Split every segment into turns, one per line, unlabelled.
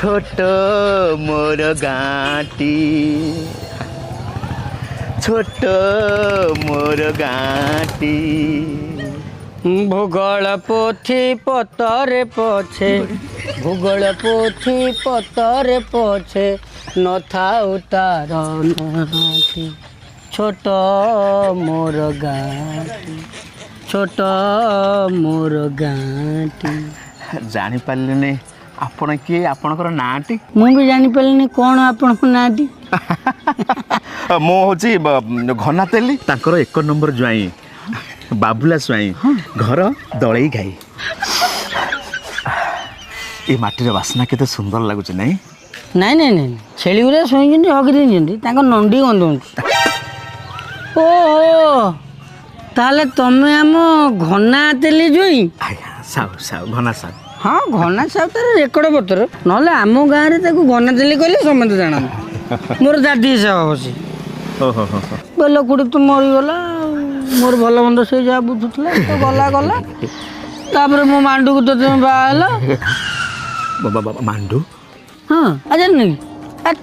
छोट मोर गाँटी छोट मोर गाँटी
भूगोल पोथी पतरे पछे भूगोल पोथी पतरे पछे नथाउ तार नाटी छोट मोर गाँटी छोट मोर गाँटी
जानी पारले आपण किए आपणकर नाटी
मु भी जानी पारलिनी कौन आपण नाटी
मो होची घना तेली तांकर 1 नंबर ज्वाई बाबुला स्वाई घर दलई घाई ये माटीर बासना केते सुंदर लगुच नहीं
नहीं नहीं नहीं छेली गुरा सोई हकी देती नंडी गंध ओहो ताले तमे आम घना तेली जोई
साउ साउ घना साउ
हाँ घना साउ तार रेकर्ड पत्र नले आम गाँव में घना तेली कहले समझ जाना मोर दादी हिसाब बसी बेल कुड़ी तो मरीगला मोर भल मंद से जहाँ बुझुला तो गला गला तापर मो मांडू को तो तुम बाहला
मांडू
हाँ अच्छा नहीं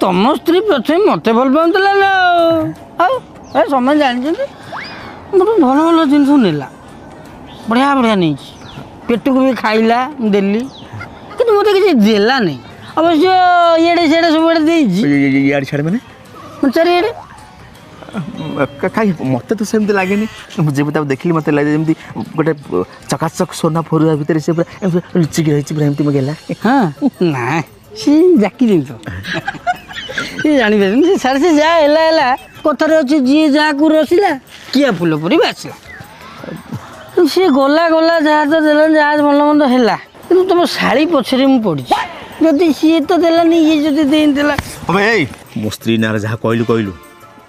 तुम स्त्री प्रथम मत भल पाला ना समझ जानी मोर भल भल जिन नेला बढ़िया बढ़िया नहीं पेट को भी खाइला देली कि मत किसी देला नहीं अवश्य ये सब
मैंने
चारिड़े
कहीं मत तो सेमती लगे जब देखिली मत लगे जमी गोटे चकाचक सोना फोरुआ भितर से लुचिकी रही पूरा एमती गेला
हाँ ना सी जाकी जिन सी जानी सारे से जा है कथार अच्छे जी जहाँ को रसिला किए फुल परी बासिला सी गला गला जहाँ तो देला जहाँ भल मंद है कि तुम शाड़ी पछरे मुझे पड़ी जदि सी तो देलानी ये जदि देला
भाई मो स्त्री ना जहाँ कहलु कहलु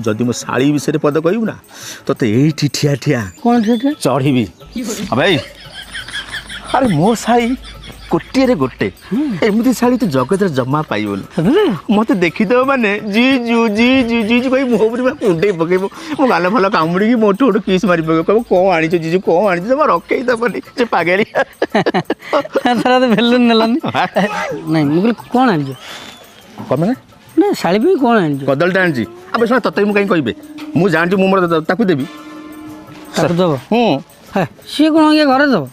जदि मो शाड़ी विषय पद कहबू ना तो ये ठिया ठिया
कौन ठिया
चढ़ी भाई अरे मो शाड़ी गोटे रे गोटे एमती शाड़ी तो जगत जमा पाइब मत देखीदेव माने जी जू जी जी जी जी भाई मुँह पर कुंडे पकेब मो गाल फल कामुड़ी मोटू गोटे किस मारी पकेब कह कौन आनी जीजू कौन आनी जमा रखे दबनी से पागेली
सारा तो भेलु नेलानी नहीं मुझे कौन आनी
कौन मैंने
ना शाड़ी भी कौन आनी
कदलटा आनी अब शुणा तत मुझे कहीं कहे मुझे जानती मुझे ताकू देवी
दब सी कौन ये घर दब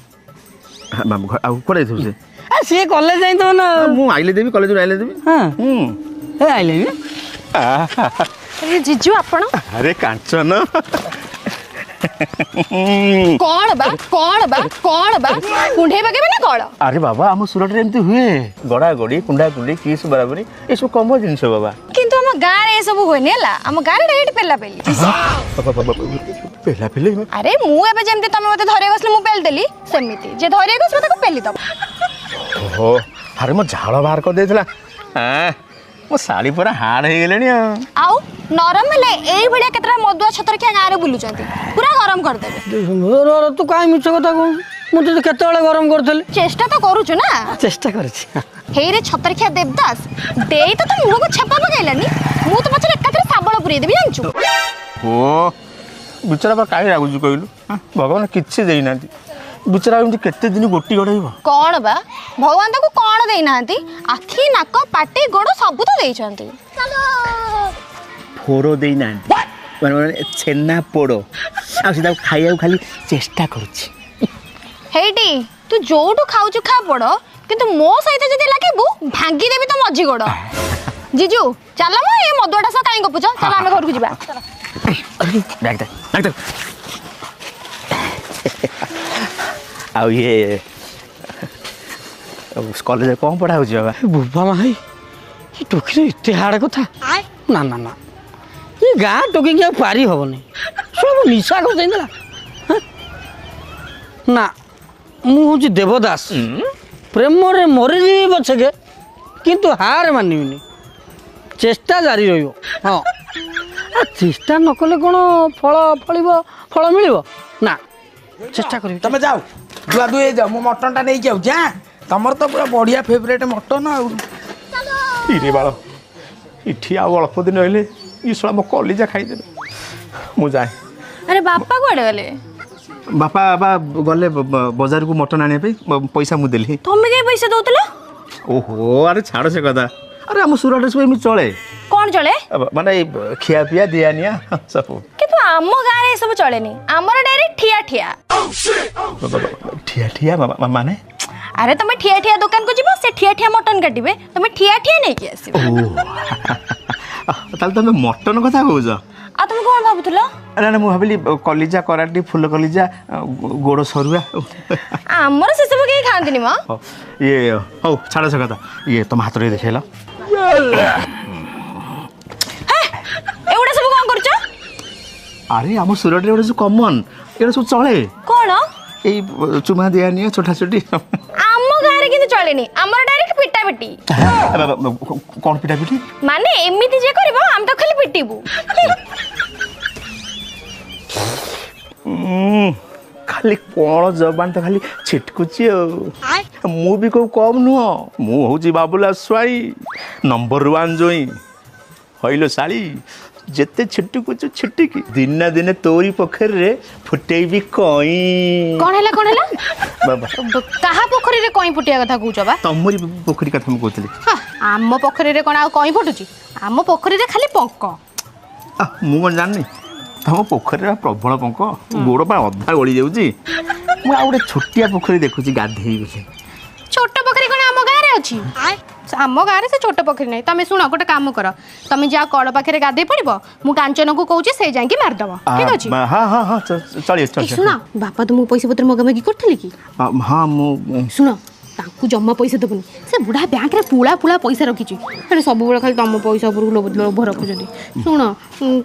कड़े से
सी कॉलेज जाई तो ना
मु आइले देवी कॉलेज रे आइले देवी
हां ए आइले
अरे जीजू आपण
अरे कांचन
कौन बा कुंडे बगे ना कौन
अरे बाबा हम सुरत रे एमती हुए गड़ा गड़ी कुंडा कुंडी किस बराबरी ए सब कम जिनस बाबा
किंतु हम गां रे सब होने हला हम गां रे एट पेला पेली
पेला पेले
अरे मु एबे जेमते तमे मते धरे गसले मु पेल देली सेमिति जे धरे गस मते को पेली दब
ओहो अरे मो झाड़ बाहर कर देथला हां मो साड़ी पूरा हार्ड हो गेलेनी
आउ नरम ले एई भलिया केतरा मदुआ छतर के गां रे बुलु चंती पूरा गरम कर देबे
तू काई मिछ कथा को मु तो केते बेले गरम करथली
चेष्टा तो करू छु ना
चेष्टा करछि
हे रे छतरखिया देवदास देई तो तुम मुह को छपा पगैलानी मु तो पछरे एकाथरे साबळ पुरी देबी जानछु
ओ बिचारा पर काई लागु कहलु भगवान किछि देई नांती बिचारा एमती केते दिन गोटी गड़ाइब
कौन बा भगवान ताको कौन देई नांती आखी नाक पाटी गोड़ सब तो देई छंती
फोड़ो देई नांती माने छेना पोड़ो आ सीधा खाइया खाली चेष्टा करूछि
हेटी तू जोटू खाउछु खा पड़ो किंतु मो सहित जदी लागेबू भांगी देबी तो मजी गोड़ जीजू चल म ए मदुआटा स काई गपुछ चल हम घर को जिबा
बैग दे आउ ये कॉलेज में कौन पढ़ा बाबा
बुबा माई ये टोकी इतने हाड़ कथा ना ना ना ये गाँ टोकी क्या पारी हेनी सब निशा कर देला ना मुझे देवदास प्रेम रे मरीजी पछके किंतु हार मानविनी चेष्टा जारी रही हाँ चेष्टा न कले कौन फल फल मिल ना चेष्टा कर
तमे जाओ दुआ दुए जाओ मो मटन टा नहीं जाऊ जा तमर तो पूरा बढ़िया फेवरेट मटन आ
इरे बाल इठी आ अल्प दिन रहिले ई सला मो कलिजा खाई दे मु जाए
अरे बापा कोड़े गले
बापा गले बाजार को मटन आने पे पैसा मु देली
तमे के पैसा दउतलो
ଓହୋ ଆରେ ଛାଡ଼ ସେ କଥା ଆରେ ଆମ ସୁରଟରେ ସବୁ ଏମିତି ଚଳେ
କଣ ଚଳେ?
ମାନେ ଖିଆ ପିଆ ଦିଆ ନିଆ ସବୁ
କିନ୍ତୁ ଆମ ଗାଁରେ ଏସବୁ ଚଳେନି, ଆମର ଡାଇରେକ୍ଟ ଠିଆ ଠିଆ।
ଠିଆ ଠିଆ ମାନେ
ଆରେ ତମେ ଠିଆ ଠିଆ ଦୋକାନକୁ ଯିବ, ସେ ଠିଆ ଠିଆ ମଟନ କାଟିବେ, ତମେ ଠିଆ ଠିଆ ନେଇକି ଆସିବ।
ତାହେଲେ ତମେ ମଟନ କଥା କହୁଛ?
ଆଉ ତମେ କଣ ଭାବୁଥିଲ?
ନା ନା ମୁଁ ଭାବିଲି କଲିଜା କରାଟି ଫୁଲ କଲିଜା ଗୋଡ଼ ସରୁଆ
ଆମର ସେସବୁ କେହି ଖାଆନ୍ତିନି ମ।
ଇଏ ହଉ ଛାଡ଼ ସେ କଥା ଇଏ ତମ ହାତରେ ଦେଖେଇଲ
ଏଗୁଡ଼ା ସବୁ କଣ କରୁଛ?
ଆରେ ଆମ ସୁରଟରେ ଗୋଟେ ସବୁ କମନ୍ ଏଗୁଡ଼ା ସବୁ ଚଳେ
କଣ?
ଏଇ ଚୁମା ଦିଆ ନିଆ ଛୋଟା ଛୋଟି
ଆମ ଗାଁରେ କିନ୍ତୁ ଚଳେନି, ଆମର ଡାଇରେକ୍ଟ ପିଟା ପିଟି।
କ'ଣ ପିଟା ପିଟି?
ମାନେ ଏମିତି ଯେ କରିବ ଆମେ ତ ଖାଲି ପିଟିବୁ।
ଖାଲି କ'ଣ ଜବାନ ତ ଖାଲି ଛିଟକୁଛି ଆଉ ମୁଁ ବି କୋଉ କମ୍ ନୁହଁ, ମୁଁ ହଉଛି ବାବୁଲା ସ୍ୱାଇଁ ନମ୍ବର 1 ଜୋଇଁ ହଇଲ ଶାଳୀ ଯେତେ ଛିଟକୁଛୁ ଛିଟିକି ଦିନେ ଦିନେ ତୋରି ପୋଖରୀରେ ଫୁଟେଇବି କଇଁ।
କଣ ହେଲା କଣ ହେଲା?
ବାବା
କାହା ପୋଖରୀରେ କଇଁ ଫୁଟିବା କଥା କହୁଛ ବା?
ତମରି ପୋଖରୀ କଥା ମୁଁ କହୁଥିଲି।
ଆମ ପୋଖରୀରେ କଣ ଆଉ କଇଁ ଫୁଟୁଛି? ଆମ ପୋଖରୀରେ ଖାଲି ପଙ୍କ।
ମୁଁ କ'ଣ ଜାଣିନି ତମ ପୋଖରୀରେ ପ୍ରବଳ ପଙ୍କ, ଗୋଡ଼ ପା ଅଧା ଗଳି ଯାଉଛି। ମୁଁ ଆଉ ଗୋଟେ ଛୋଟିଆ ପୋଖରୀ ଦେଖୁଛି ଗାଧେଇ ବୋଲି।
ଛୋଟ ପୋଖରୀ କଣ ଆମ ଗାଁରେ ଅଛି? ଆମ ଗାଁରେ ସେ ଛୋଟ ପୋଖରୀ ନାହିଁ। ତମେ ଶୁଣ ଗୋଟେ କାମ କର, ତମେ ଯାହା କଳ ପାଖରେ ଗାଧେଇ ପଡ଼ିବ, ମୁଁ କାଞ୍ଚନକୁ କହୁଛି ସେ ଯାଇକି ମାରିଦବ, ଠିକ ଅଛି?
ହଁ ଚଳିବ
ଶୁଣ ବାପା ତୁମକୁ ପଇସା ପତ୍ର ମଗାମଗି କରିଥିଲେ କି?
ହଁ ମୁଁ
ଶୁଣ ତାଙ୍କୁ ଜମା ପଇସା ଦେବୁନି, ସେ ବୁଢ଼ା ବ୍ୟାଙ୍କରେ ପୁଳା ପଇସା ରଖିଛି, ହେଲେ ସବୁବେଳେ ଖାଲି ତମ ପଇସା ଉପରକୁ ଲୋଭ ରଖୁଛନ୍ତି। ଶୁଣ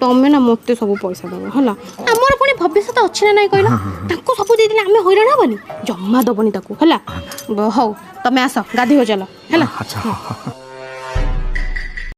ତମେ ନା ମୋତେ ସବୁ ପଇସା ଦେବ ହେଲା, ଆମର ପୁଣି ଭବିଷ୍ୟତ ଅଛି ନା ନାହିଁ କହିଲ? ତାଙ୍କୁ ସବୁ ଦେଇଦେଲେ ଆମେ ହଇରାଣ ହେବନି, ଜମା ଦେବନି ତାକୁ ହେଲା। ହଉ ତମେ ଆସ ଗାଧେଇବ ଚାଲ ହେଲା।
ଆଚ୍ଛା